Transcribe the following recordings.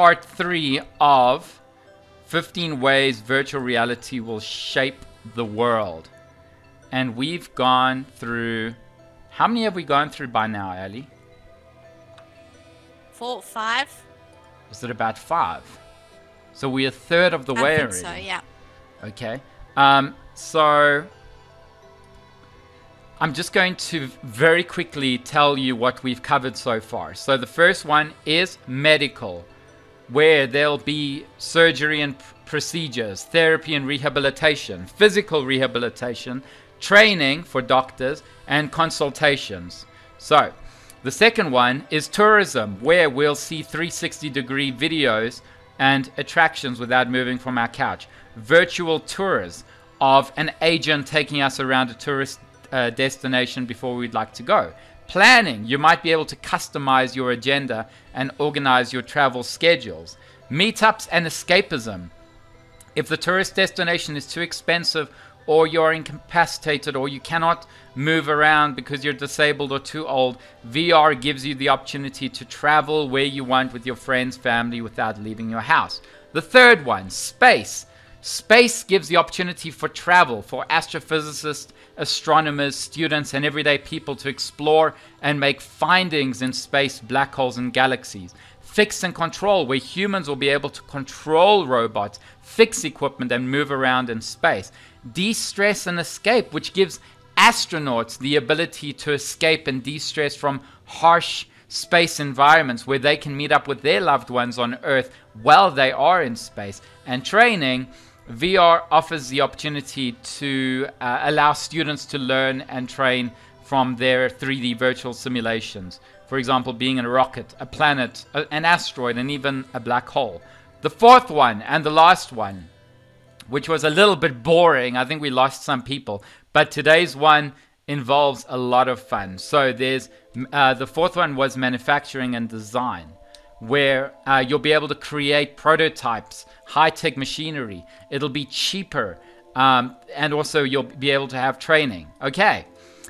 part 3 of 15 ways virtual reality will shape the world. And we've gone through, how many have we gone through by now, Ali? 4, 5. Is it about 5? So we're a third of the way already. I think so, yeah. Okay. So I'm just going to very quickly tell you what we've covered so far. So the first one is medical, where there'll be surgery and procedures, therapy and rehabilitation, physical rehabilitation, training for doctors, and consultations. So the second one is tourism, where we'll see 360-degree videos and attractions without moving from our couch. Virtual tours of an agent taking us around a tourist destination before we'd like to go. Planning, you might be able to customize your agenda and organize your travel schedules. Meetups and escapism. If the tourist destination is too expensive, or you're incapacitated, or you cannot move around because you're disabled or too old, VR gives you the opportunity to travel where you want with your friends, family, without leaving your house. The third one, space. Space gives the opportunity for travel for astrophysicists, astronomers, students, and everyday people to explore and make findings in space, black holes, and galaxies. Fix and control, where humans will be able to control robots, fix equipment, and move around in space. De-stress and escape, which gives astronauts the ability to escape and de-stress from harsh space environments where they can meet up with their loved ones on Earth while they are in space. And training, VR offers the opportunity to allow students to learn and train from their 3D virtual simulations. For example, being in a rocket, a planet, an asteroid, and even a black hole. The fourth one and the last one, which was a little bit boring, I think we lost some people, but today's one involves a lot of fun. So there's the fourth one was manufacturing and design, where you'll be able to create prototypes, high-tech machinery. It'll be cheaper, and also you'll be able to have training. Okay,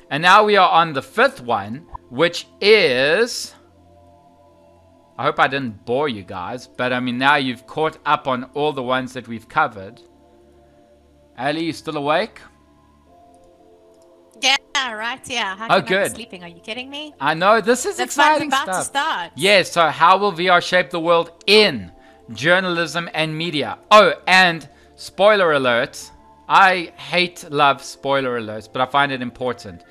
and now we are on the fifth one, which is, I hope I didn't bore you guys, but I mean, now you've caught up on all the ones that we've covered. Ali, you still awake? Yeah, right, yeah. How Oh, can I be good. sleeping? Are you kidding me? I know, this is The exciting fun's about stuff. to start. Yeah, so how will VR shape the world in journalism and media? Oh, and spoiler alert. I love spoiler alerts, but I find it important.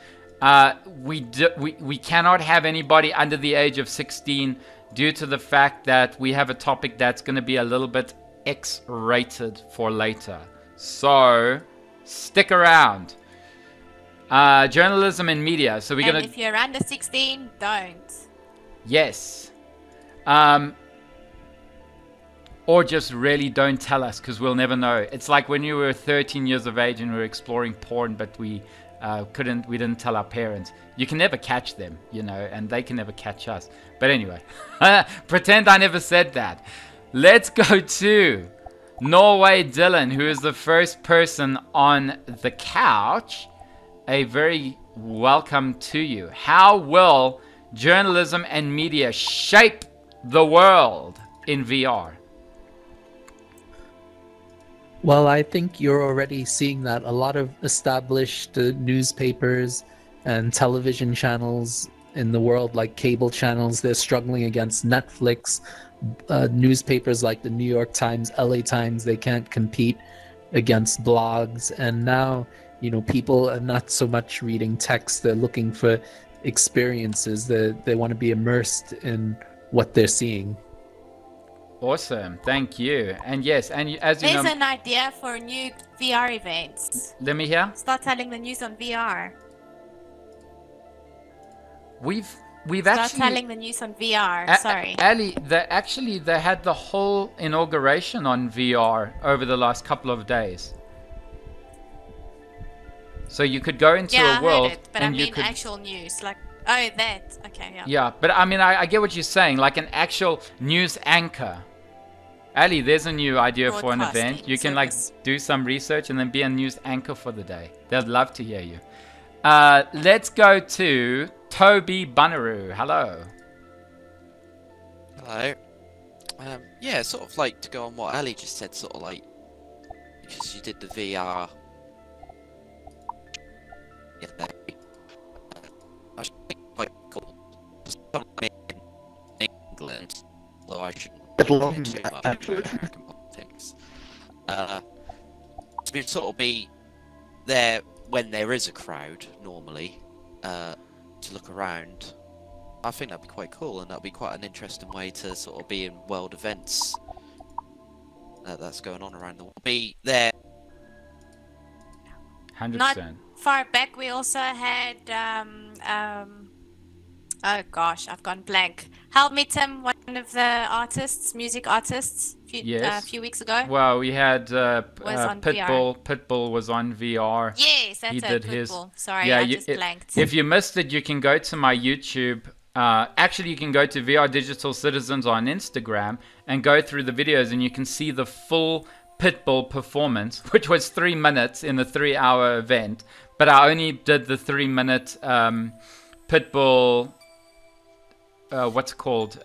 We cannot have anybody under the age of 16 due to the fact that we have a topic that's going to be a little bit X-rated for later. So stick around. Journalism and media. So we're gonna. If you're under 16, don't. Yes. Or just really don't tell us, because we'll never know. It's like when you were 13 years of age and we were exploring porn, but we didn't tell our parents. You can never catch them, you know, and they can never catch us. But anyway, pretend I never said that. Let's go to Norway Dylan, who is the first person on the couch. A very welcome to you. How will journalism and media shape the world in VR? Well, I think you're already seeing that a lot of established newspapers and television channels in the world, like cable channels, they're struggling against Netflix. Newspapers like the New York Times, LA Times, they can't compete against blogs. And now, you know, people are not so much reading text, they're looking for experiences. They want to be immersed in what they're seeing. Awesome, thank you. And yes, and as you know, There's an idea for new VR events. let me hear. Start telling the news on VR. We've Start actually telling the news on VR. Sorry. Ali, they had the whole inauguration on VR over the last couple of days. So you could go into Yeah, a world I heard it, but and I you mean could. actual news. Like, oh, that. Okay, yeah. Yeah, but I mean, I get what you're saying, like an actual news anchor. Ali, there's a new idea for an event. You can like do some research and then be a news anchor for the day. They'd love to hear you. Let's go to Toby Bunaroo. Hello. Hello. Yeah, sort of like to go on what Ali just said, sort of like, because you did the VR. Yeah, I think quite cool. Something in England, although I shouldn't really too much into American politics. To be sort of be there when there is a crowd normally, to look around. I think that'd be quite cool, and that'd be quite an interesting way to sort of be in world events that's going on around the world. Be there. 100%. Not far back, we also had oh gosh, I've gone blank. Help me, Tim. One of the artists, music artists, a few weeks ago. Well, we had on Pitbull. VR. Pitbull was on VR. Yes, that's he did his. Pitbull. Sorry, yeah, I just blanked. If you missed it, you can go to my YouTube. Actually, you can go to VR Digital Citizens on Instagram and go through the videos, and you can see the full Pitbull performance, which was 3 minutes in a 3-hour event. But I only did the 3-minute Pitbull. What's it called?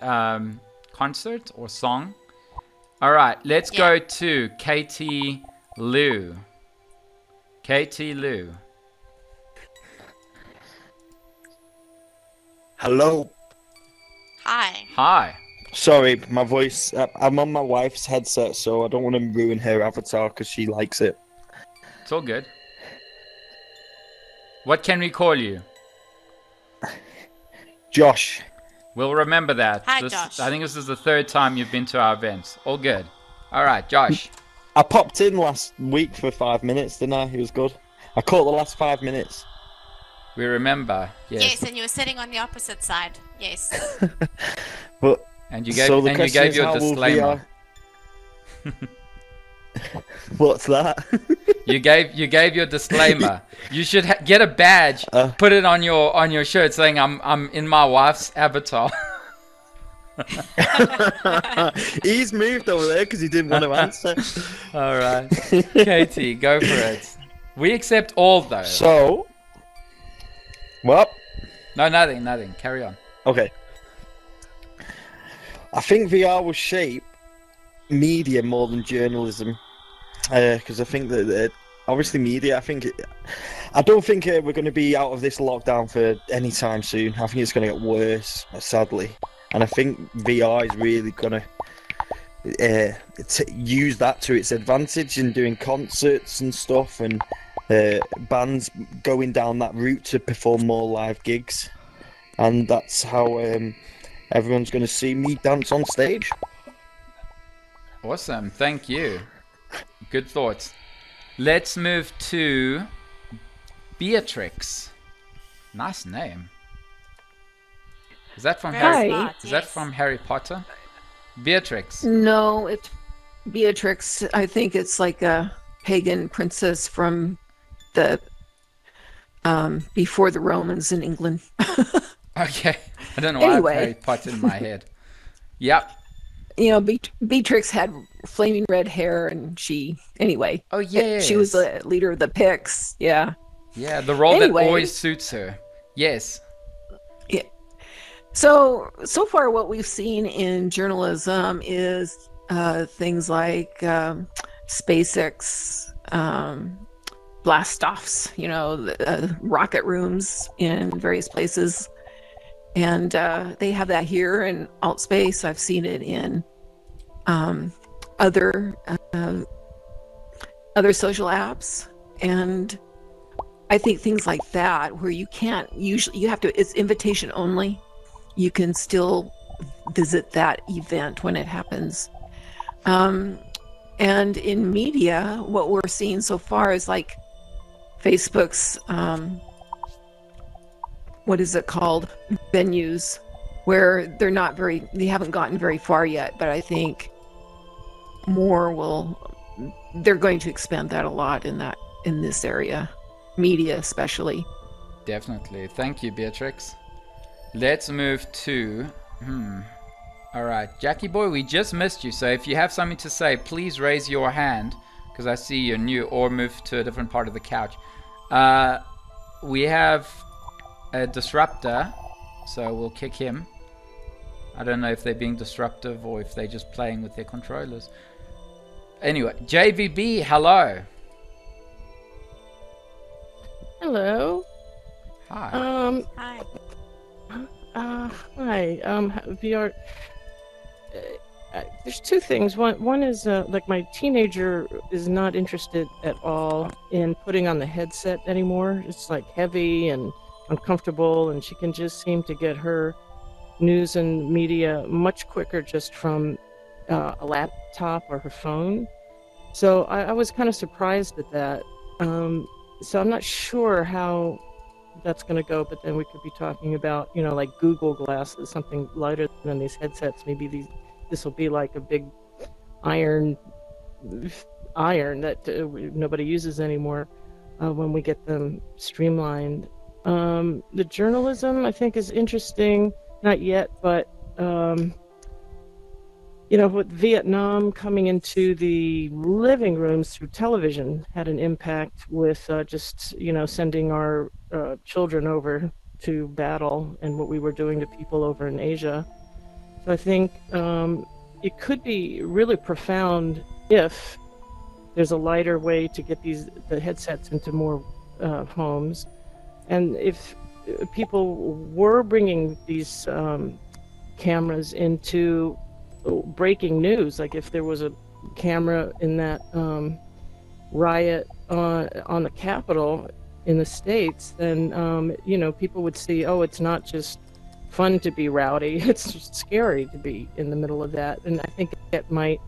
Concert or song? All right, let's go to Katie Lou. Katie Lou. Hello. Hi. Hi. Sorry, my voice. I'm on my wife's headset, so I don't want to ruin her avatar because she likes it. It's all good. What can we call you? Josh. We'll remember that. Hi, Josh. I think this is the 3rd time you've been to our events. All good. All right, Josh. I popped in last week for 5 minutes, didn't I? It was good. I caught the last 5 minutes. We remember. Yes. Yes, and you were sitting on the opposite side. Yes. But and you gave your disclaimer. What's that? You gave your disclaimer. You should get a badge, put it on your shirt saying I'm in my wife's avatar. He's moved over there because he didn't want to answer. All right, Katie, go for it. We accept all though. So, what? No, nothing. Carry on. Okay. I think VR will shape media more than journalism, because I think that obviously media. I don't think we're going to be out of this lockdown for any time soon. I think it's going to get worse, sadly, and I think VR is really going to use that to its advantage in doing concerts and stuff, and bands going down that route to perform more live gigs, and that's how everyone's going to see me dance on stage. Awesome, thank you. Good thoughts. Let's move to Beatrix. Nice name. Is that from Harry Potter? Beatrix. No, it's Beatrix. I think it's like a pagan princess from the before the Romans in England. Okay, I don't know why Anyway. I have Harry Potter in my head. Yep. You know, Beatrix had flaming red hair, and anyway. Oh yeah. She was the leader of the Picts. Yeah. Yeah, the role Anyway. that always suits her. Yes. Yeah. So far, what we've seen in journalism is things like SpaceX blast-offs, rocket rooms in various places. And they have that here in Altspace. I've seen it in other social apps. And I think things like that, where you can't usually, it's invitation only. You can still visit that event when it happens. And in media, what we're seeing so far is like Facebook's, what is it called? Venues, where they haven't gotten very far yet, but I think they're going to expand that a lot in this area, media especially. Definitely. Thank you, Beatrix. Let's move to... All right. Jackie boy, we just missed you. So if you have something to say, please raise your hand, because I see you're new, or move to a different part of the couch. We have a disruptor, so we'll kick him. I don't know if they're being disruptive or if they're just playing with their controllers. Anyway, JVB, hello. Hello. Hi. Hi. Hi. VR. There's two things. One is like my teenager is not interested at all in putting on the headset anymore. It's like heavy and uncomfortable, and she can just seem to get her news and media much quicker just from a laptop or her phone. So I was kind of surprised at that. So I'm not sure how that's going to go, but then we could be talking about, you know, like Google glasses, something lighter than these headsets. Maybe this will be like a big iron that nobody uses anymore when we get them streamlined. The journalism, I think, is interesting. Not yet, but you know, with Vietnam coming into the living rooms through television had an impact with just, you know, sending our children over to battle and what we were doing to people over in Asia. So I think it could be really profound if there's a lighter way to get the headsets into more homes. And if people were bringing these cameras into breaking news, like if there was a camera in that riot on the Capitol in the States, then you know, people would see, oh, it's not just fun to be rowdy, it's just scary to be in the middle of that. And I think it might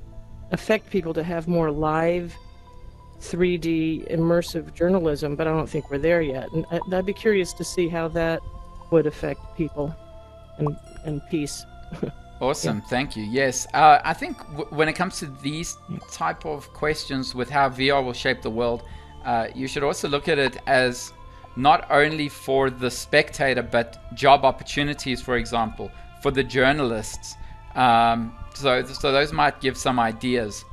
affect people to have more live 3D immersive journalism, but I don't think we're there yet. And I'd be curious to see how that would affect people and peace. Awesome, thank you. Yes, I think when it comes to these type of questions with how VR will shape the world, you should also look at it as not only for the spectator, but job opportunities, for example, for the journalists. So those might give some ideas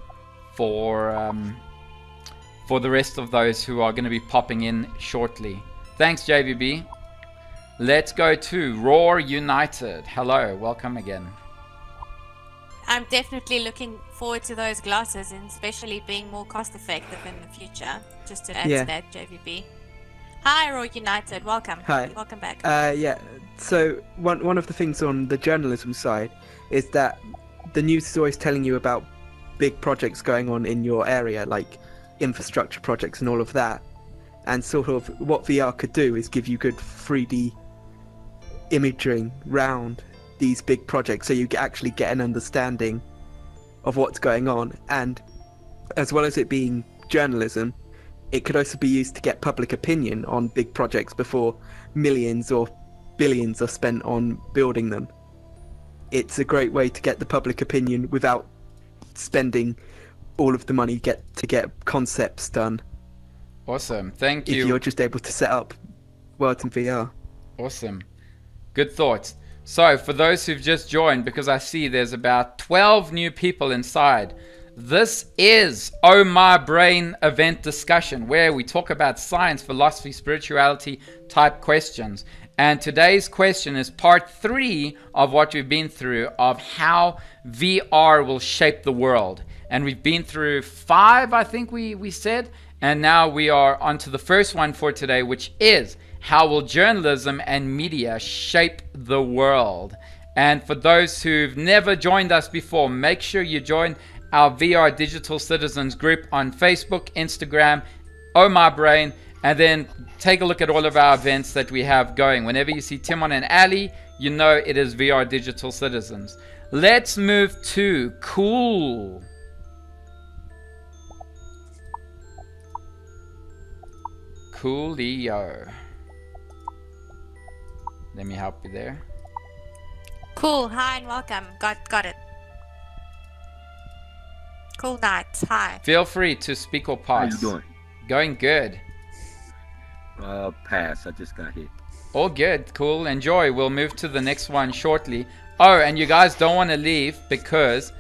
for the rest of those who are going to be popping in shortly. Thanks, JVB. Let's go to Roar United. Hello, welcome again. I'm definitely looking forward to those glasses, and especially being more cost effective in the future. Just to add to that, JVB. Hi, Roar United. Welcome. Hi. Welcome back. Yeah. So one of the things on the journalism side is that the news is always telling you about big projects going on in your area, like infrastructure projects and all of that. And sort of what VR could do is give you good 3D imaging round these big projects, so you actually get an understanding of what's going on. And as well as it being journalism, it could also be used to get public opinion on big projects before millions or billions are spent on building them. It's a great way to get the public opinion without spending all of the money to get concepts done. Awesome, thank you. If you're just able to set up worlds in VR. Awesome, good thoughts. So for those who've just joined, because I see there's about 12 new people inside, this is Oh My Brain event discussion, where we talk about science, philosophy, spirituality type questions. And today's question is part 3 of what we've been through, of how VR will shape the world. And we've been through 5, I think we said, and now we are on to the first one for today, which is how will journalism and media shape the world? And for those who've never joined us before, make sure you join our VR Digital Citizens group on Facebook, Instagram, Oh My Brain, and then take a look at all of our events that we have going. Whenever you see Timon and Ali, you know it is VR Digital Citizens. Let's move to Cool. Coolio. Let me help you there. Cool. Hi and welcome. Got it. Cool night. Hi. Feel free to speak or pass. How you doing? Going good. Pass. I just got hit. All good. Cool. Enjoy. We'll move to the next one shortly. Oh, and you guys don't want to leave, because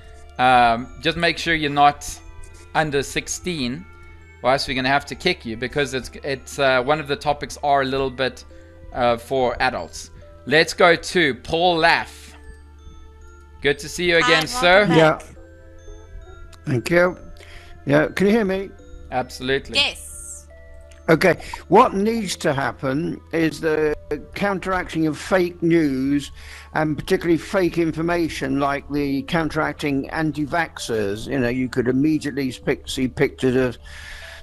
just make sure you're not under 16, or else we're going to have to kick you, because it's one of the topics are a little bit for adults. Let's go to Paul Laff. Good to see you Hi, again, welcome sir. back. Yeah. Thank you. Yeah, can you hear me? Absolutely. Yes. Okay. What needs to happen is the counteracting of fake news and particularly fake information, like the counteracting anti-vaxxers. You know, you could immediately see pictures of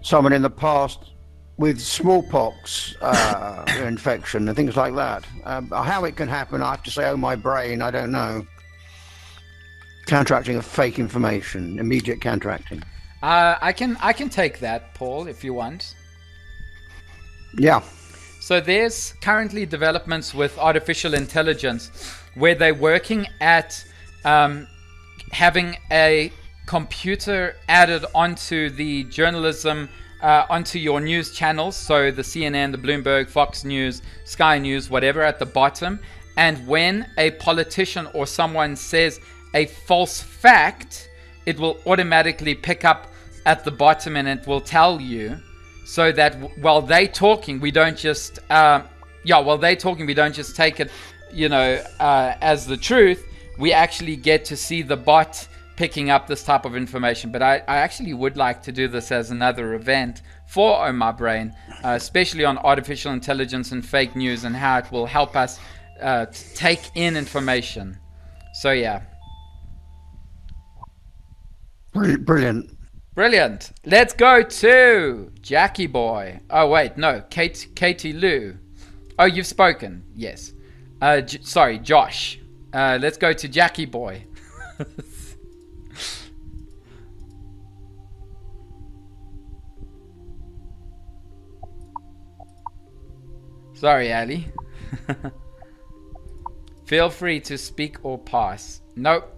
someone in the past with smallpox infection and things like that. How it can happen, I have to say, oh my brain, I don't know. Counteracting of fake information, immediate counteracting. I can take that, Paul, if you want. Yeah. So there's currently developments with artificial intelligence where they're working at having a computer added onto the journalism, onto your news channels. So the CNN, the Bloomberg, Fox News, Sky News, whatever at the bottom. And when a politician or someone says a false fact, it will automatically pick up at the bottom and it will tell you, so that while they're talking, we don't just take it, as the truth. We actually get to see the bot picking up this type of information. But I actually would like to do this as another event for Oh My Brain, especially on artificial intelligence and fake news and how it will help us take in information. So yeah. Brilliant. Brilliant. Let's go to Jackie Boy. Oh, wait, no. Katie Lou. Oh, you've spoken. Yes. Sorry, Josh. Let's go to Jackie Boy. Sorry, Ali. Feel free to speak or pass. Nope.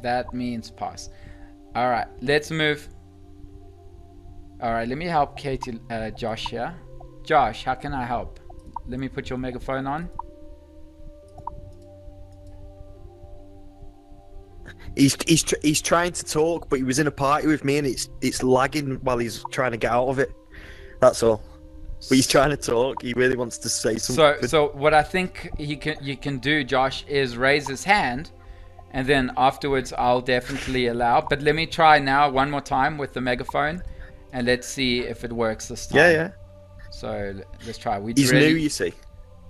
That means pass. All right, let's move. All right, let me help Katie, Josh here. Josh, how can I help? Let me put your megaphone on. He's trying to talk, but he was in a party with me, and it's lagging while he's trying to get out of it. That's all. But he's trying to talk. He really wants to say something. So what I think you can do, Josh, is raise his hand. And then afterwards, I'll definitely allow. But let me try now one more time with the megaphone. And let's see if it works this time. Yeah. So let's try. He's new, you see.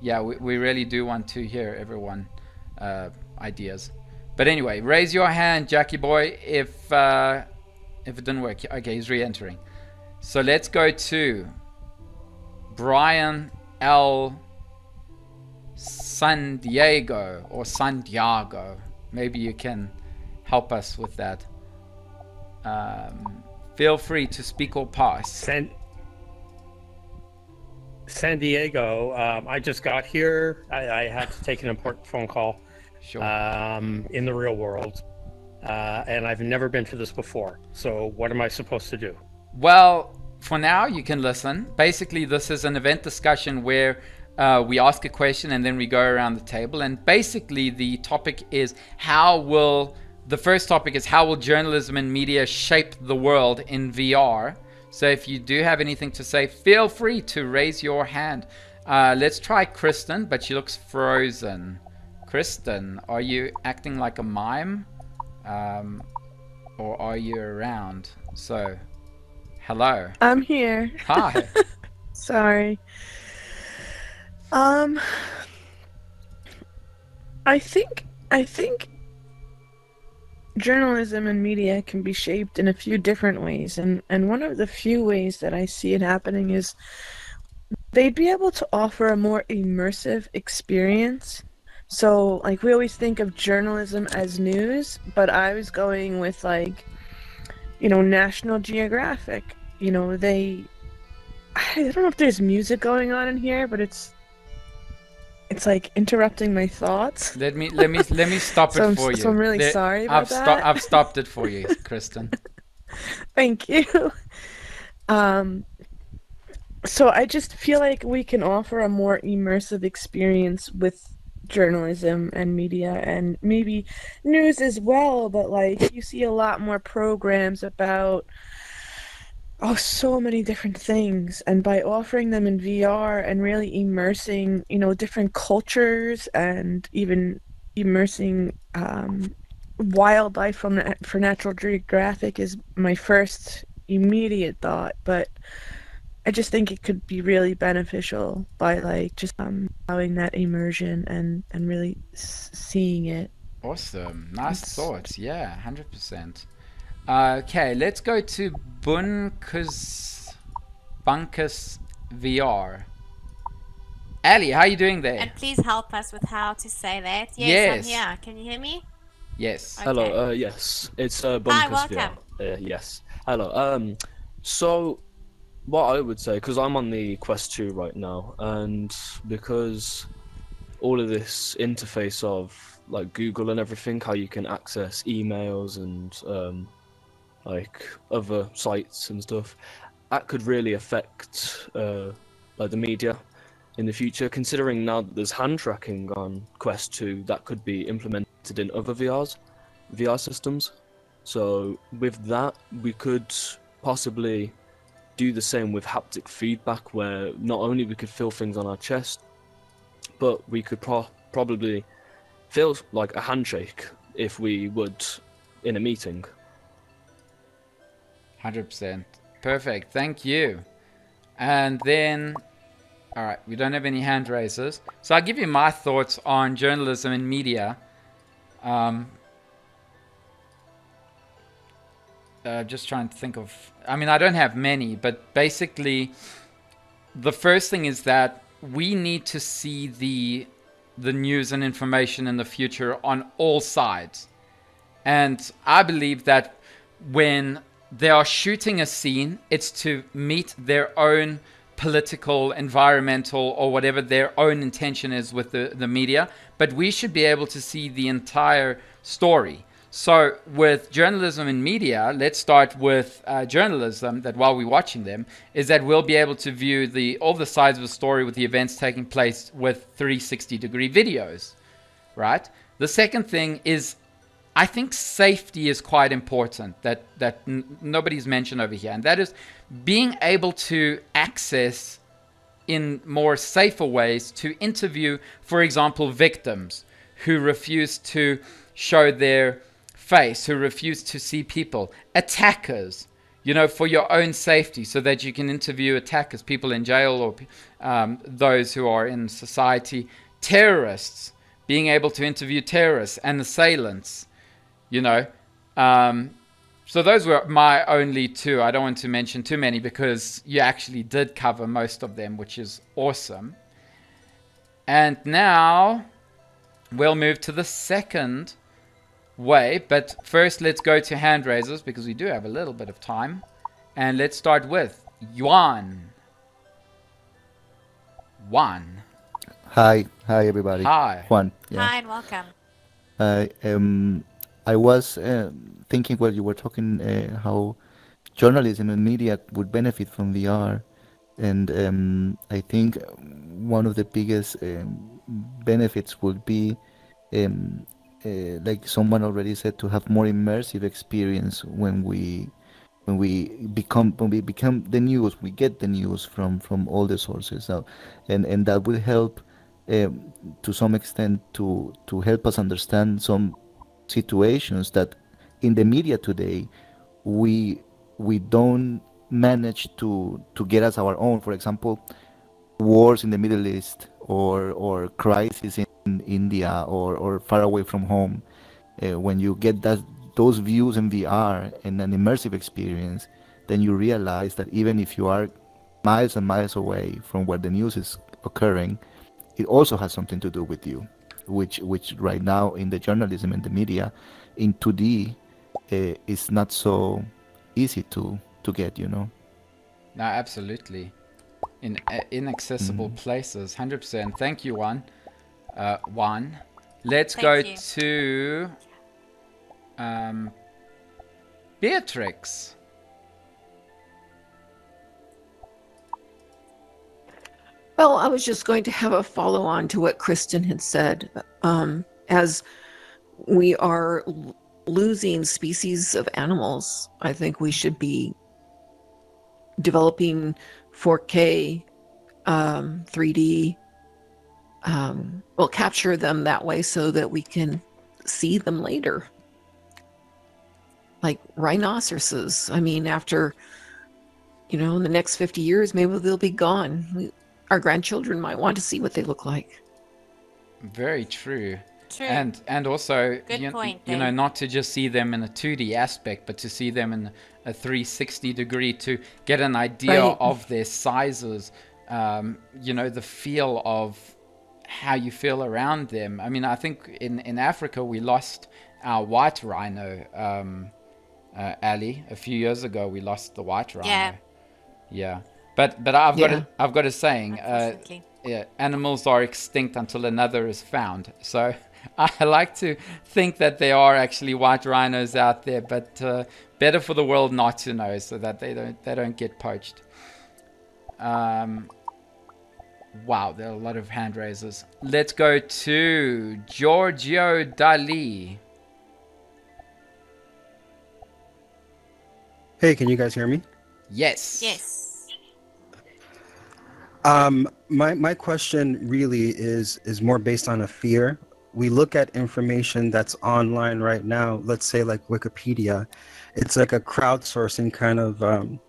Yeah, we really do want to hear everyone ideas. But anyway, raise your hand, Jackie Boy, if it didn't work. Okay, he's re-entering. So let's go to Brian L. Santiago. Maybe you can help us with that. Feel free to speak or pass. San Diego. I just got here. I had to take an important phone call. Sure. In the real world. And I've never been to this before. So what am I supposed to do? Well, for now, you can listen. Basically, this is an event discussion where we ask a question and then we go around the table. And basically, the topic is how will journalism and media shape the world in VR? So if you do have anything to say, feel free to raise your hand. Let's try Kristen, but she looks frozen. Kristen, are you acting like a mime? Or are you around? So, hello. I'm here. Hi. Sorry. I think journalism and media can be shaped in a few different ways, and one of the few ways that I see it happening is they'd be able to offer a more immersive experience. So, like, we always think of journalism as news, but I was going with, like, National Geographic. I don't know if there's music going on in here, but it's like interrupting my thoughts. Let me stop it for you. So I'm really sorry about that. I've stopped it for you, Kristen. Thank you. So I just feel like we can offer a more immersive experience with journalism and media, and maybe news as well, but like you see a lot more programs about so many different things, and by offering them in VR and really immersing different cultures and even immersing wildlife for Natural Geographic is my first immediate thought, but I just think it could be really beneficial by like just allowing that immersion and really seeing it. Awesome. Nice thoughts. Yeah, 100%. Okay, let's go to Bunkus VR. Ali, how are you doing there? And please help us with how to say that. Yes, I'm here. Can you hear me? Yes. Okay. Hello, yes. It's Hi, Bunkus welcome. VR. Yes. Hello. So what I would say, because I'm on the Quest 2 right now, and because all of this interface of like Google and everything, how you can access emails and like other sites and stuff, that could really affect like the media in the future, considering now that there's hand tracking on Quest 2 that could be implemented in other VR systems. So with that, we could possibly do the same with haptic feedback, where not only we could feel things on our chest, but we could probably feel like a handshake if we would in a meeting. 100%. Perfect. Thank you. And then, all right, we don't have any hand raisers. So I'll give you my thoughts on journalism and media. Just trying to think of, I mean, I don't have many, but basically the first thing is that we need to see the news and information in the future on all sides. And I believe that when they are shooting a scene, it's to meet their own political, environmental, or whatever their own intention is with the media. But we should be able to see the entire story. So with journalism and media, let's start with journalism, that while we're watching them, is that we'll be able to view all the sides of the story with the events taking place with 360-degree videos, right? The second thing is, I think safety is quite important, that nobody's mentioned over here, and that is being able to access in more safer ways to interview, for example, victims who refuse to show their face, who refuse to see people, attackers, you know, for your own safety, so that you can interview attackers, people in jail, or those who are in society, terrorists, being able to interview terrorists and assailants, you know. So those were my only two. I don't want to mention too many because you actually did cover most of them, which is awesome. And now we'll move to the second way, but first let's go to hand raisers because we do have a little bit of time. And let's start with Yuan. Hi everybody. Hi. Juan. Yeah. Hi and welcome. I was thinking while you were talking how journalism and media would benefit from VR, and I think one of the biggest benefits would be, like someone already said, to have more immersive experience when we become the news. We get the news from all the sources now, and that will help to some extent to help us understand some situations that in the media today we don't manage to get as our own. For example, wars in the Middle East or crisis in India or far away from home. When you get those views in VR and an immersive experience, then you realize that even if you are miles and miles away from where the news is occurring, it also has something to do with you, which right now in the journalism and the media in 2D is not so easy to get, you know. No, absolutely. In inaccessible places, 100%. Thank you, Juan. Let's go to Beatrix. Well, I was just going to have a follow-on to what Kristen had said. As we are losing species of animals, I think we should be developing 4K, 3D, capture them that way so that we can see them later. like rhinoceroses. I mean, after, in the next 50 years, maybe they'll be gone. Our grandchildren might want to see what they look like. Very true. True. And also, Good point, not to just see them in a 2D aspect, but to see them in a 360 degree to get an idea of their sizes, the feel of how you feel around them. I mean, I think in Africa we lost our white rhino, Ali. A few years ago we lost the white rhino. Yeah. But I've got a saying, animals are extinct until another is found. So I like to think that there are actually white rhinos out there, but better for the world not to know, so that they don't get poached. Wow, there are a lot of hand raisers. Let's go to Giorgio Dali. Hey, can you guys hear me? Yes. Yes. My question really is more based on a fear. We look at information that's online right now, let's say like Wikipedia. It's like a crowdsourcing kind of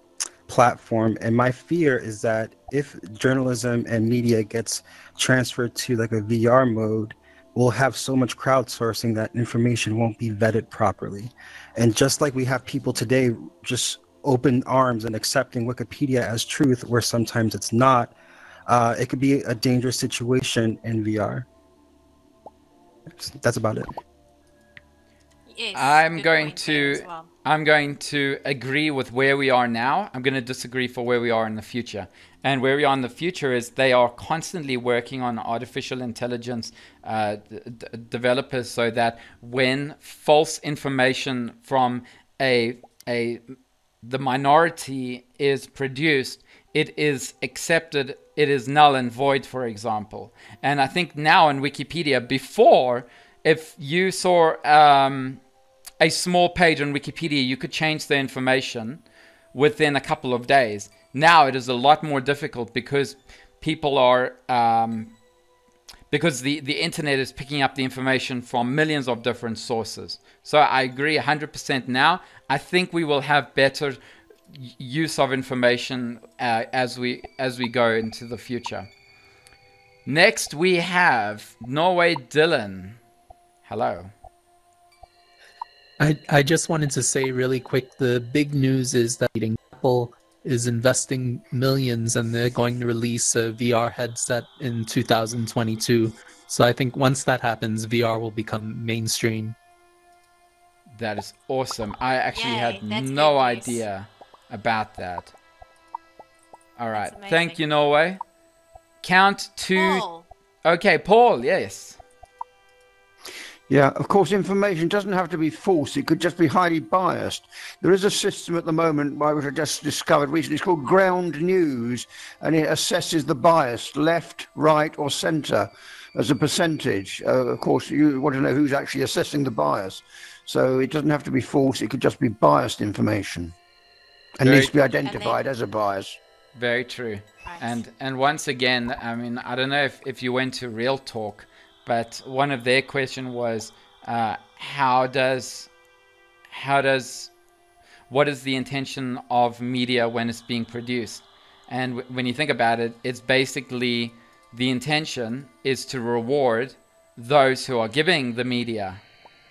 platform, and my fear is that if journalism and media gets transferred to like a VR mode, we'll have so much crowdsourcing that information won't be vetted properly. And just like we have people today just open arms and accepting Wikipedia as truth where sometimes it's not, it could be a dangerous situation in VR. That's about it. Yes, I'm going to agree with where we are now. I'm going to disagree for where we are in the future. And where we are in the future is they are constantly working on artificial intelligence developers, so that when false information from the minority is produced, it is accepted, it is null and void, for example. And I think now in Wikipedia, before, if you saw a small page on Wikipedia, you could change the information within a couple of days. Now it is a lot more difficult because people are, because the internet is picking up the information from millions of different sources. So I agree 100% now. I think we will have better use of information as we go into the future. Next we have Norway Dylan. Hello. I just wanted to say really quick, the big news is that Apple is investing millions and they're going to release a VR headset in 2022. So I think once that happens, VR will become mainstream. That is awesome. I actually had no idea about that. All right. Thank you, Norway. Count to... Paul. Okay, Paul, yes. Yeah, of course, information doesn't have to be false. It could just be highly biased. There is a system at the moment, which I just discovered recently. It's called ground news, and it assesses the bias, left, right, or centre, as a percentage. Of course, you want to know who's actually assessing the bias. So it doesn't have to be false. It could just be biased information. And needs to be identified as a bias. Very true. Right. And once again, I mean, I don't know if you went to Real Talk, but one of their question was, what is the intention of media when it's being produced? And when you think about it, it's basically the intention is to reward those who are giving the media,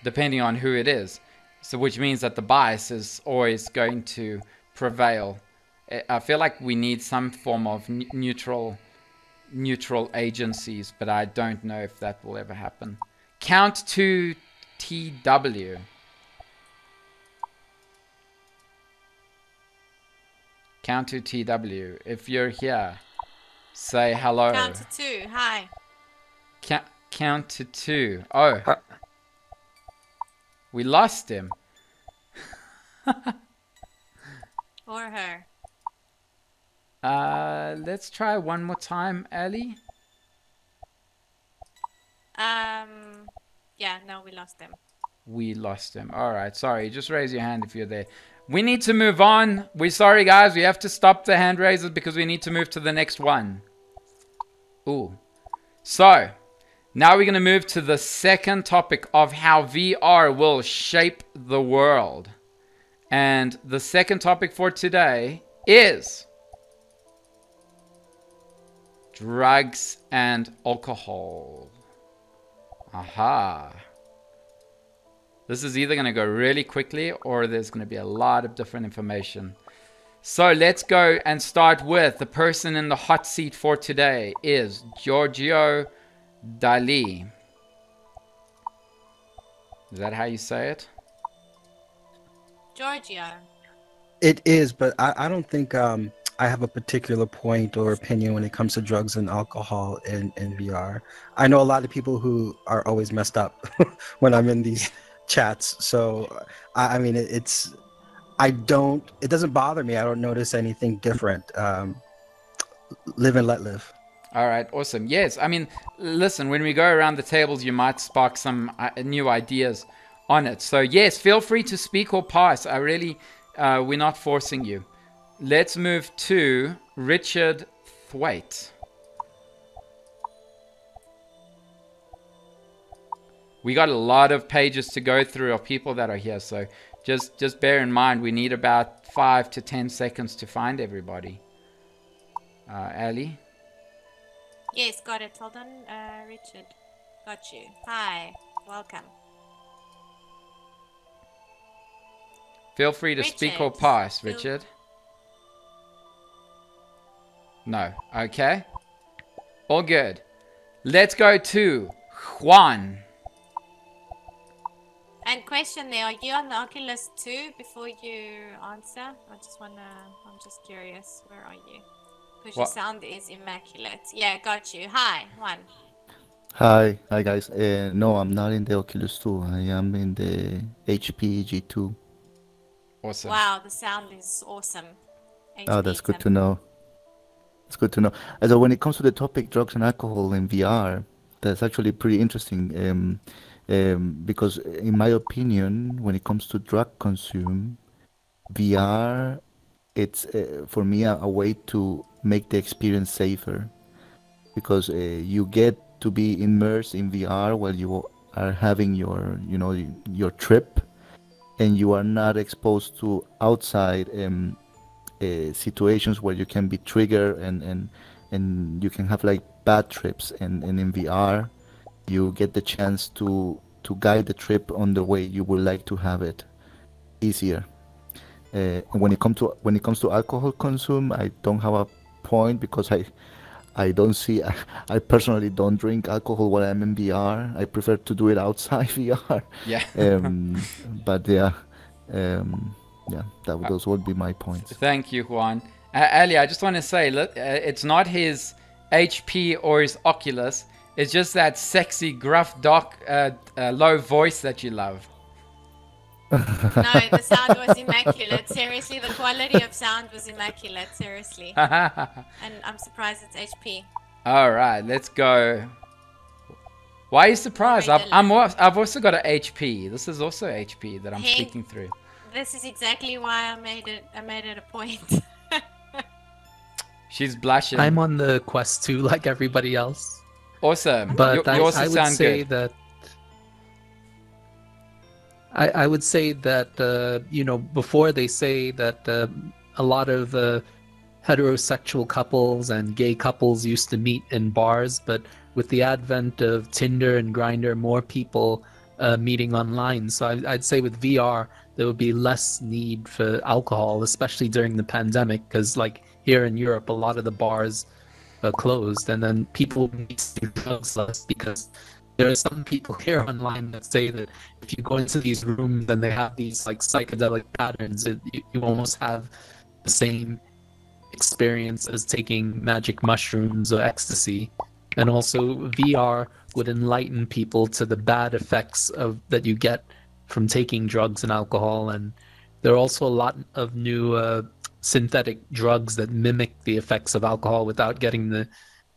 depending on who it is. So which means that the bias is always going to prevail. I feel like we need some form of neutral agencies, but I don't know if that will ever happen. Count to TW. Count to TW. If you're here, say hello. Count to 2. Hi. Count to 2. Oh. We lost him. Or her. Let's try one more time, Ali. Yeah, no, we lost him. We lost him. All right, sorry. Just raise your hand if you're there. We need to move on. We're sorry, guys. We have to stop the hand raisers because we need to move to the next one. Ooh. So, now we're going to move to the second topic of how VR will shape the world. And the second topic for today is drugs and alcohol. Aha. This is either going to go really quickly or there's going to be a lot of different information. So let's go and start with the person in the hot seat for today is Giorgio Dali. Is that how you say it? Giorgio. It is, but I don't think I have a particular point or opinion when it comes to drugs and alcohol in VR. I know a lot of people who are always messed up when I'm in these chats. So, I mean, it doesn't bother me. I don't notice anything different. Live and let live. All right, awesome. Yes, I mean, listen, when we go around the tables, you might spark some new ideas on it. So yes, feel free to speak or pass. We're not forcing you. Let's move to Richardthwaite. We got a lot of pages to go through of people that are here, so just bear in mind we need about 5 to 10 seconds to find everybody. Ali? Yes, got it. Hold on, Richard. Got you. Hi, welcome. Feel free to speak or pass, Richard. No. Okay. All good. Let's go to Juan. And question there, are you on the Oculus too before you answer? I'm just curious, where are you? Because your sound is immaculate. Yeah, got you. Hi, Juan. Hi guys. No, I'm not in the Oculus 2. I am in the HP G2. Awesome. Wow, the sound is awesome. Oh, that's good to know. It's good to know. So when it comes to the topic drugs and alcohol in VR, that's actually pretty interesting. Because in my opinion, when it comes to drug consume, VR, it's for me a way to make the experience safer, because you get to be immersed in VR while you are having your trip, and you are not exposed to outside situations where you can be triggered and you can have like bad trips, and in VR you get the chance to guide the trip on the way you would like to have it easier. When it comes to alcohol consume, I don't have a point, because I don't see, I personally don't drink alcohol while I'm in VR. I prefer to do it outside VR. Yeah. But those would be my points. Thank you, Juan. Ali, I just want to say, look, it's not his HP or his Oculus. It's just that sexy, gruff, dark, low voice that you love. No, the sound was immaculate. Seriously, the quality of sound was immaculate. Seriously. And I'm surprised it's HP. All right, let's go. Why are you surprised? I've also got an HP. This is also HP that I'm speaking through. This is exactly why I made it a point. She's blushing. I'm on the Quest 2 like everybody else. Awesome. But you also I would sound say good. that I would say that before they say that a lot of heterosexual couples and gay couples used to meet in bars, but with the advent of Tinder and Grindr, more people meeting online. So I'd say with VR there would be less need for alcohol, especially during the pandemic, because like here in Europe a lot of the bars are closed, and then people need to do drugs less, because there are some people here online that say that if you go into these rooms and they have these like psychedelic patterns, you almost have the same experience as taking magic mushrooms or ecstasy. And also VR would enlighten people to the bad effects that you get from taking drugs and alcohol. And there are also a lot of new synthetic drugs that mimic the effects of alcohol without getting the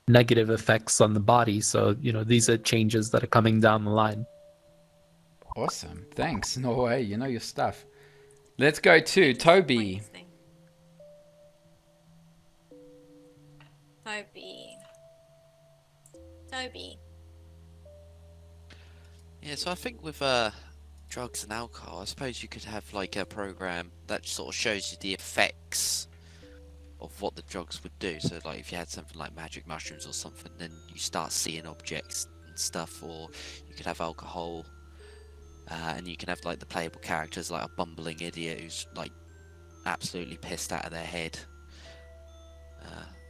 negative effects on the body. So these are changes that are coming down the line. Awesome, thanks. Norway, you know your stuff. Let's go to Toby. Toby. Yeah, so I think with drugs and alcohol, I suppose you could have like a program that sort of shows you the effects of what the drugs would do. So like if you had something like magic mushrooms or something, then you start seeing objects and stuff. Or you could have alcohol, and you can have like the playable characters like a bumbling idiot who's like absolutely pissed out of their head.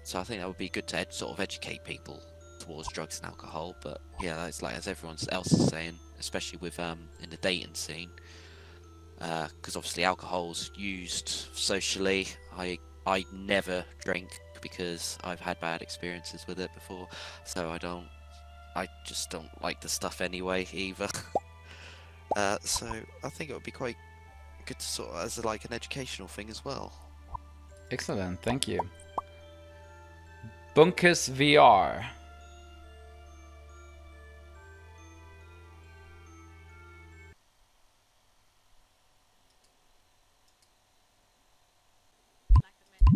So I think that would be good to sort of educate people towards drugs and alcohol. But yeah, that's like as everyone else is saying, especially with in the dating scene, because obviously alcohol's used socially. I never drink because I've had bad experiences with it before, so I just don't like the stuff anyway either. So I think it would be quite good to sort of as like an educational thing as well. Excellent, thank you. Bunkers VR.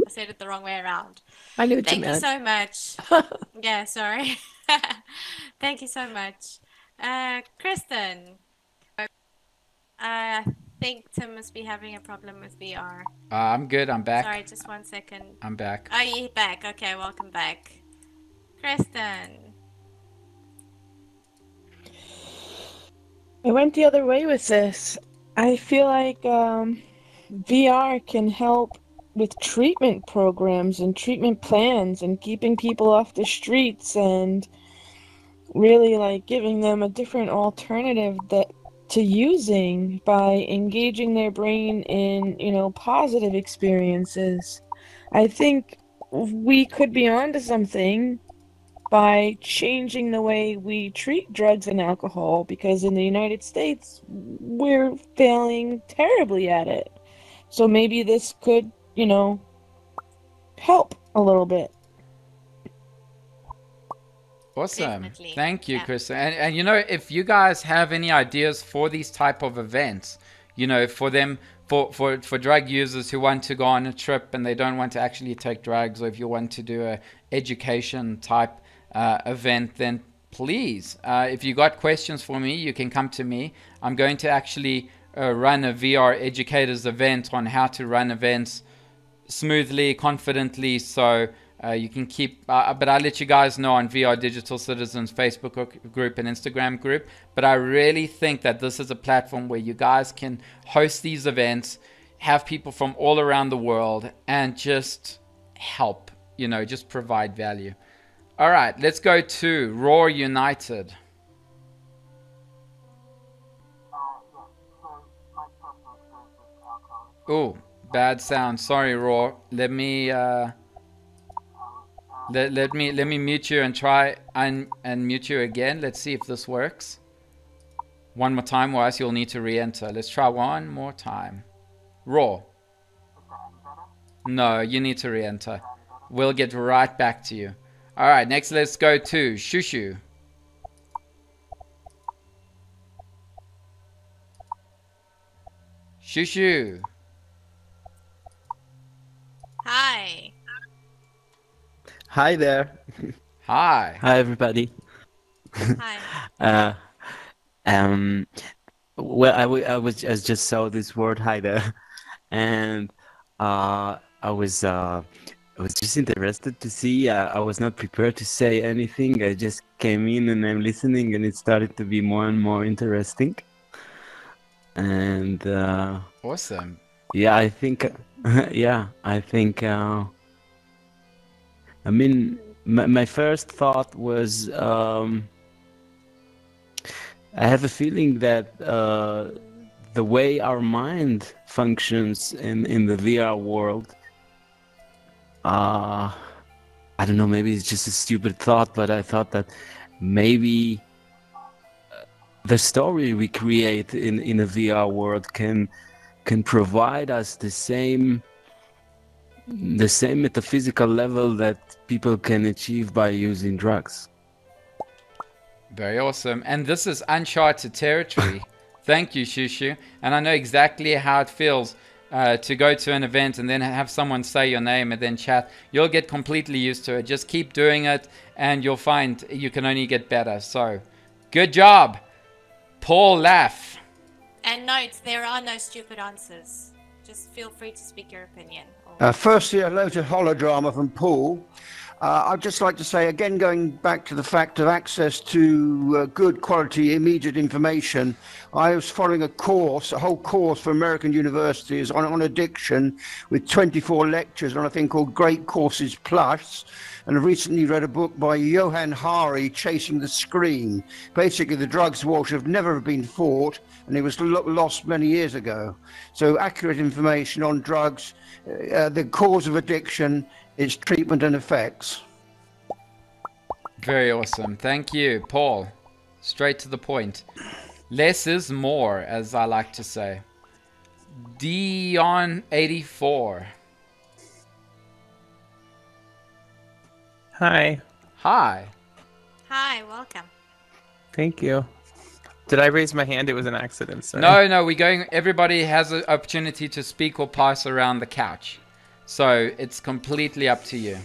I said it the wrong way around. I knew what you Thank you meant. so much. Yeah, sorry. Thank you so much. Kristen. I think Tim must be having a problem with VR. I'm good, I'm back. Sorry, just 1 second. I'm back. Oh, you're back. Okay, welcome back. Kristen. I went the other way with this. I feel like VR can help with treatment programs and treatment plans and keeping people off the streets and really like giving them a different alternative to using by engaging their brain in, positive experiences. I think we could be onto something by changing the way we treat drugs and alcohol, because in the United States, we're failing terribly at it. So maybe this could, help a little bit. Awesome. Definitely. Thank you, Yeah. Kristen. And if you guys have any ideas for these type of events, for them, for drug users who want to go on a trip and they don't want to actually take drugs, or if you want to do a education type event, then please, if you got questions for me, you can come to me. I'm going to actually run a VR educators event on how to run events smoothly, confidently, so you can keep, but I'll let you guys know on VR Digital Citizens Facebook group and Instagram group. But I really think that this is a platform where you guys can host these events, have people from all around the world, and just help, just provide value. All right, let's go to Raw United. Oh, bad sound. Sorry, Raw. Let me let me mute you and try and mute you again. Let's see if this works. One more time, or else you'll need to re-enter. Let's try one more time. Raw. No, you need to re-enter. We'll get right back to you. All right, next let's go to Shushu. Shushu. Hi. Hi there. Hi. Hi, everybody. Hi. Well, I just saw this word "hi there," and I was just interested to see. I was not prepared to say anything. I just came in and I'm listening, and it started to be more and more interesting. And awesome. Yeah, I think. Yeah, I think. I mean, my first thought was. I have a feeling that the way our mind functions in the VR world, I don't know, maybe it's just a stupid thought, but I thought that maybe the story we create in a VR world can provide us the same metaphysical level that people can achieve by using drugs. Very awesome. And this is uncharted territory. Thank you, Shushu. And I know exactly how it feels to go to an event and then have someone say your name and then chat. You'll get completely used to it. Just keep doing it and you'll find you can only get better. So, good job. Paul Laff. And note, there are no stupid answers. Just feel free to speak your opinion. Firstly, hello to Holodrama from Paul. I'd just like to say, again, going back to the fact of access to good quality immediate information, I was following a whole course for American universities on addiction with 24 lectures on a thing called Great Courses Plus. And I recently read a book by Johan Hari, Chasing the Screen. Basically, the drugs war should have never been fought, and it was lost many years ago. So accurate information on drugs, the cause of addiction, its treatment and effects. Very awesome. Thank you, Paul. Straight to the point. Less is more, as I like to say. Dion84. Hi. Hi. Hi, welcome. Thank you. Did I raise my hand? It was an accident. Sorry. No, we're going. Everybody has an opportunity to speak or pass around the couch. So it's completely up to you.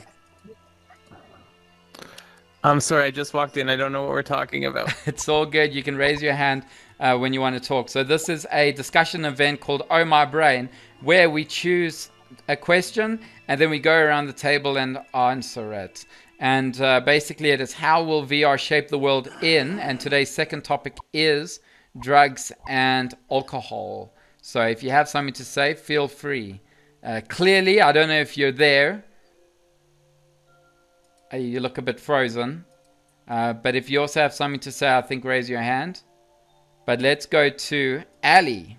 I'm sorry, I just walked in. I don't know what we're talking about. It's all good. You can raise your hand when you want to talk. So this is a discussion event called Oh My Brain, where we choose a question and then we go around the table and answer it. And basically it is, how will VR shape the world in? And today's second topic is drugs and alcohol. So if you have something to say, feel free. Clearly, I don't know if you're there. You look a bit frozen. But if you also have something to say, I think raise your hand. But let's go to Ali.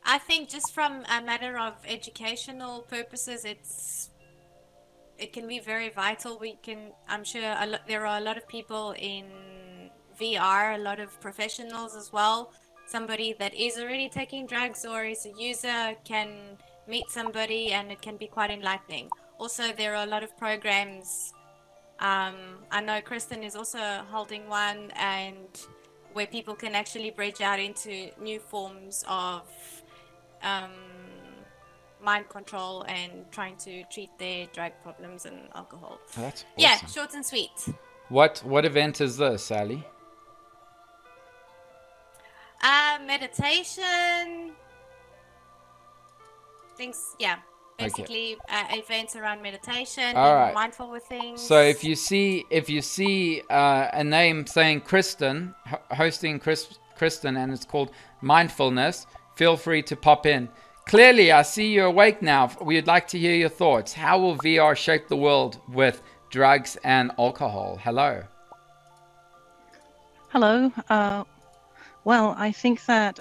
I think just from a matter of educational purposes, it can be very vital. I'm sure there are a lot of people in VR, a lot of professionals as well. Somebody that is already taking drugs or is a user can meet somebody, and it can be quite enlightening. Also, there are a lot of programs. I know Kristen is also holding one, and where people can actually branch out into new forms of mind control and trying to treat their drug problems and alcohol. Oh, that's awesome. Yeah, short and sweet. What event is this, Sally? Meditation. Things, yeah. Basically, events around meditation, being mindful with things. So if you see a name saying Kristen, hosting Kristen, and it's called mindfulness, feel free to pop in. Clearly, I see you're awake now. We'd like to hear your thoughts. How will VR shape the world with drugs and alcohol? Hello. Hello. Well, I think that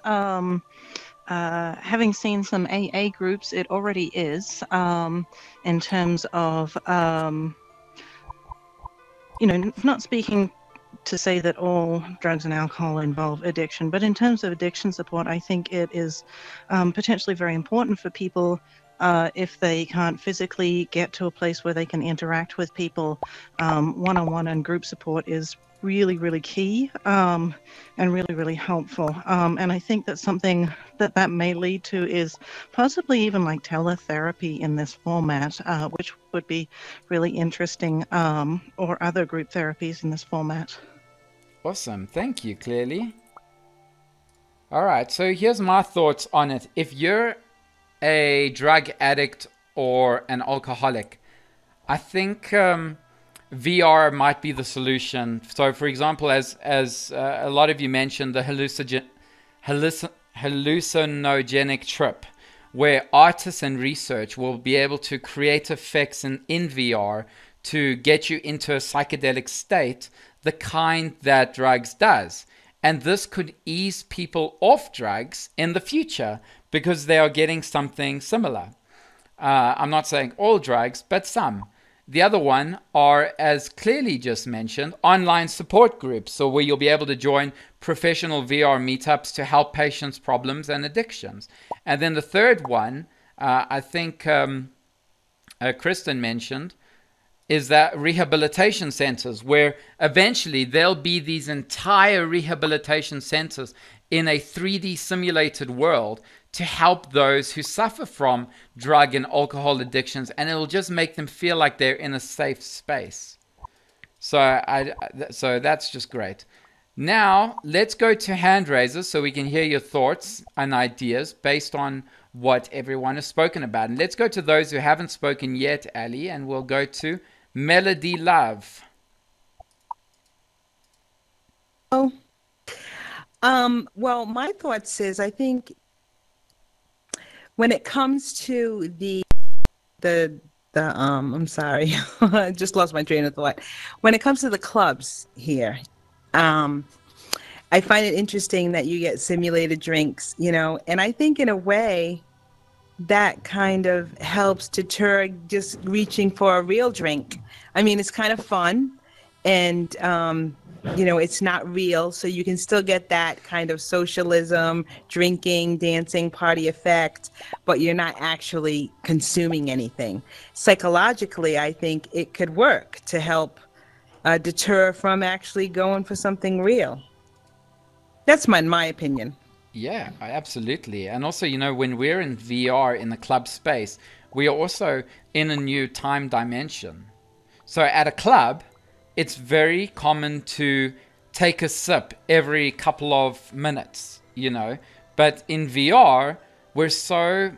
having seen some AA groups, it already is in terms of, not speaking to say that all drugs and alcohol involve addiction, but in terms of addiction support, I think it is potentially very important for people if they can't physically get to a place where they can interact with people. One-on-one and group support is really, really key and really, really helpful. And I think that something that may lead to is possibly even like teletherapy in this format, which would be really interesting, or other group therapies in this format. Awesome. Thank you, Clearly. All right. So here's my thoughts on it. If you're a drug addict or an alcoholic, I think VR might be the solution. So, for example, as a lot of you mentioned, the hallucinogenic trip, where artists and research will be able to create effects in VR to get you into a psychedelic state, the kind that drugs does. And this could ease people off drugs in the future because they are getting something similar. I'm not saying all drugs, but some. The other one are, as Clearly just mentioned, online support groups. So where you'll be able to join professional VR meetups to help patients' problems and addictions. And then the third one, I think Kristen mentioned, is that rehabilitation centers, where eventually there'll be these entire rehabilitation centers in a 3D simulated world to help those who suffer from drug and alcohol addictions, and it'll just make them feel like they're in a safe space. So that's just great. Now, let's go to hand raisers so we can hear your thoughts and ideas based on what everyone has spoken about. And let's go to those who haven't spoken yet, Ali, and we'll go to Melody Love. Oh, well, my thoughts is I think when it comes to the I'm sorry, I just lost my train of thought. When it comes to the clubs here, I find it interesting that you get simulated drinks, you know, and I think in a way that kind of helps deter just reaching for a real drink. I mean, it's kind of fun and, you know, it's not real. So you can still get that kind of socialism, drinking, dancing, party effect, but you're not actually consuming anything. Psychologically, I think it could work to help deter from actually going for something real. That's my opinion. Yeah, absolutely. And also, you know, when we're in VR in the club space, we are also in a new time dimension. So at a club, it's very common to take a sip every couple of minutes, you know. But in VR, we're so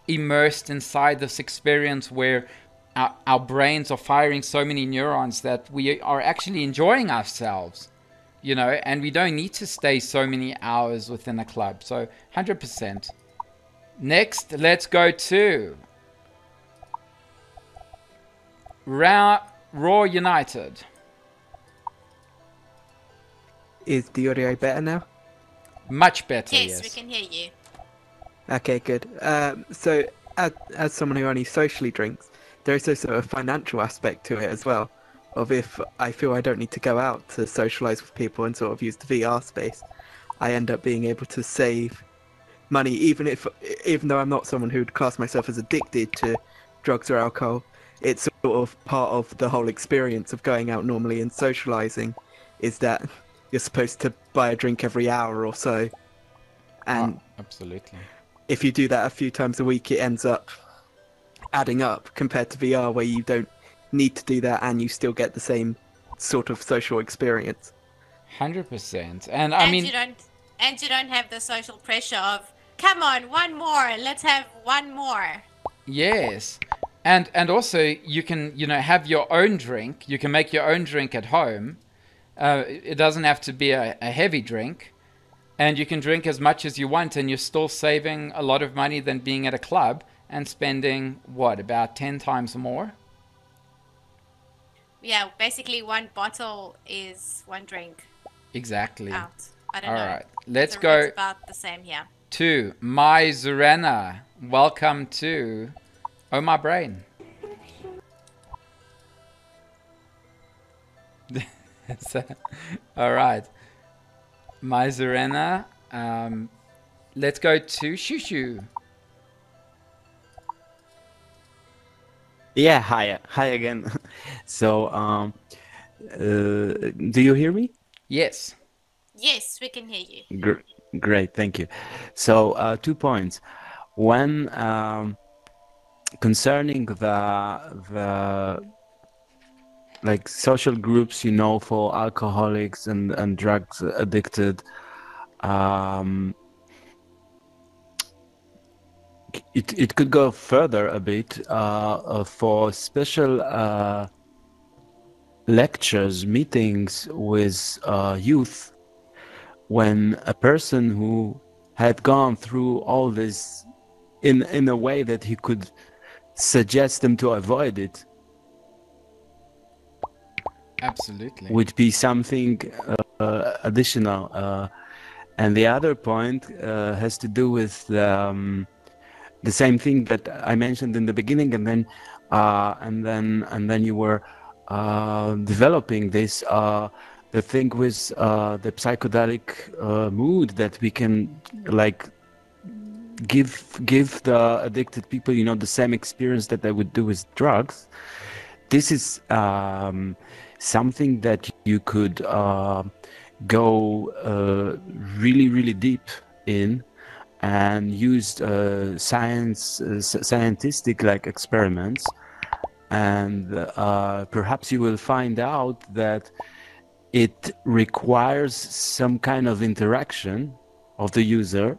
immersed inside this experience where our brains are firing so many neurons that we are actually enjoying ourselves. You know, and we don't need to stay so many hours within a club. So 100%. Next, let's go to Raw United. Is the audio better now? Much better, Yes, we can hear you. Okay, good. So, as someone who only socially drinks, there is also a financial aspect to it as well. Of if I feel I don't need to go out to socialize with people and sort of use the VR space, I end up being able to save money, even though I'm not someone who'd class myself as addicted to drugs or alcohol. It's sort of part of the whole experience of going out normally and socializing, is that you're supposed to buy a drink every hour or so, and absolutely, if you do that a few times a week, it ends up adding up compared to VR, where you don't need to do that and you still get the same sort of social experience. 100%. And I mean, you don't have the social pressure of, come on, one more, let's have one more. yes. And also you can, you know, have your own drink. You can make your own drink at home. It doesn't have to be a heavy drink, and you can drink as much as you want, and you're still saving a lot of money than being at a club and spending what, about 10 times more. Yeah, basically one bottle is one drink. Exactly. Out. I don't All know. right, let's So go it's about the same here. to My Zurena. Welcome to Oh My Brain. All right, My Zurena. Let's go to Shushu. Yeah, hi again. So, do you hear me? Yes. Yes, we can hear you. Great, thank you. So, 2 points. One, concerning the like social groups, you know, for alcoholics and drugs addicted. It could go further a bit for special lectures, meetings with youth, when a person who had gone through all this in a way that he could suggest them to avoid it. Absolutely. Would be something additional. And the other point has to do with the same thing that I mentioned in the beginning, and then you were developing this the thing with the psychedelic mood that we can like give the addicted people, you know, the same experience that they would do with drugs. This is something that you could go really deep in and use scientific like experiments, and perhaps you will find out that it requires some kind of interaction of the user,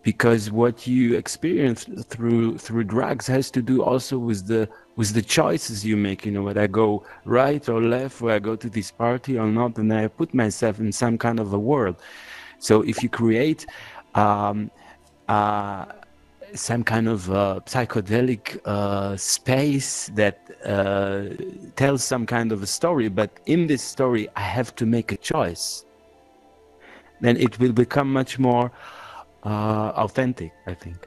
because what you experience through drugs has to do also with the choices you make. You know, whether I go right or left, whether I go to this party or not, and I put myself in some kind of a world. So if you create some kind of psychedelic space that tells some kind of a story, but in this story I have to make a choice, then it will become much more authentic, I think.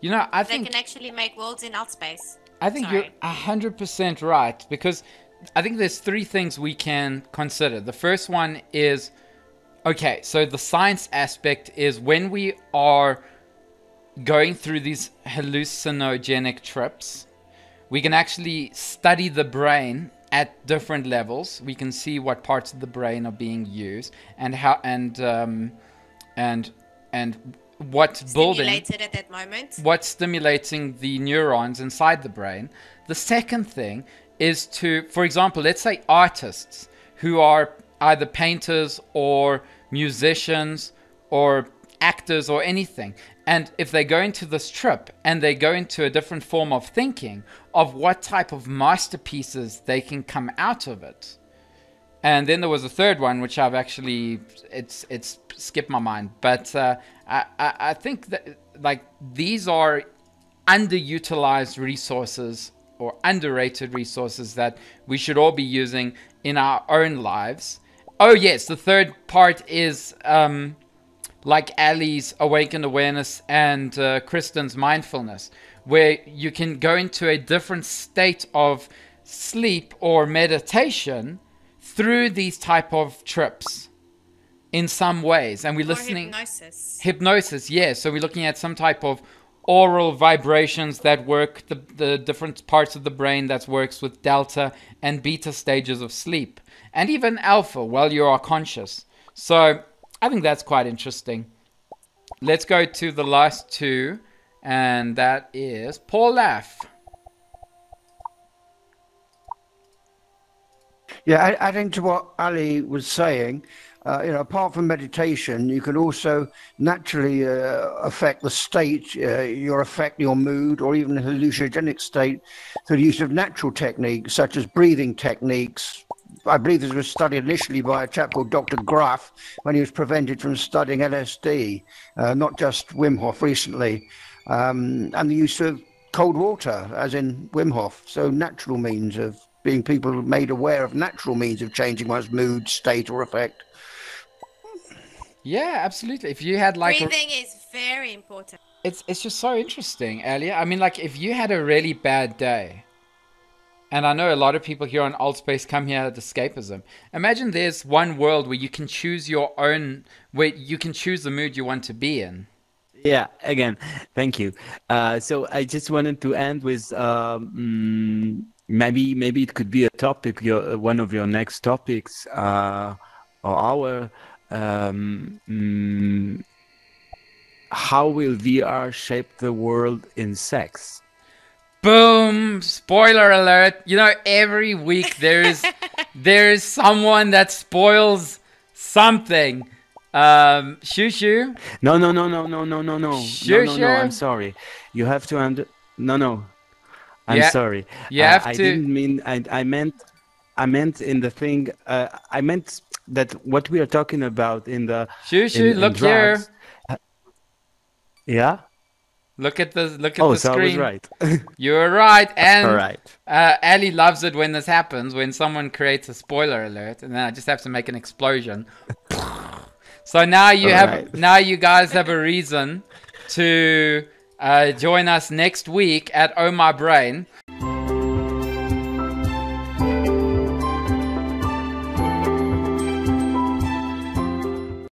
You know, I think they can actually make worlds in Altspace. I think you're 100% right, because I think there's three things we can consider. The first one is, okay, so the science aspect is when we are going through these hallucinogenic trips, we can actually study the brain at different levels. We can see what parts of the brain are being used and how and what's building, stimulated at that moment, what's stimulating the neurons inside the brain. The second thing is to, for example, let's say artists who are either painters or musicians or actors or anything, and if they go into this trip and they go into a different form of thinking of what type of masterpieces they can come out of it. And then there was a third one, which I've actually, it's skipped my mind. But I think that like these are underutilized resources or underrated resources that we should all be using in our own lives. Oh yes, the third part is like Ali's awakened awareness and Kristen's mindfulness, where you can go into a different state of sleep or meditation through these type of trips in some ways. And we're listening hypnosis, yeah. So we're looking at some type of aural vibrations that work the different parts of the brain that works with delta and beta stages of sleep, and even alpha while you are conscious. So I think that's quite interesting. Let's go to the last two, and that is Paul Laff. Yeah, adding to what Ali was saying, apart from meditation, you can also naturally affect the state, affect your mood, or even a hallucinogenic state through the use of natural techniques such as breathing techniques. I believe this was studied initially by a chap called Dr. Gruff when he was prevented from studying LSD, not just Wim Hof recently, and the use of cold water, as in Wim Hof. So natural means of being people made aware of natural means of changing one's mood, state, or effect. Yeah, absolutely. If you had like breathing is very important. It's just so interesting, Alia. I mean, like if you had a really bad day, and I know a lot of people here on Altspace come here at escapism. Imagine there's one world where you can choose your own, where you can choose the mood you want to be in. Yeah, again, thank you. So I just wanted to end with maybe it could be a topic, one of your next topics, or our how will VR shape the world in sex? Boom! Spoiler alert! You know, every week there is someone that spoils something. Shoo. No. Shoo. I'm sorry. You have to No. I'm sorry. You have to. I didn't mean. I meant in the thing. I meant that what we are talking about in the. Shoo. Look drugs, here. Yeah. Look at the screen. So I was right. You're right. And all right. Ali loves it when this happens, when someone creates a spoiler alert, and then I just have to make an explosion. So now you guys have a reason to join us next week at Oh My Brain,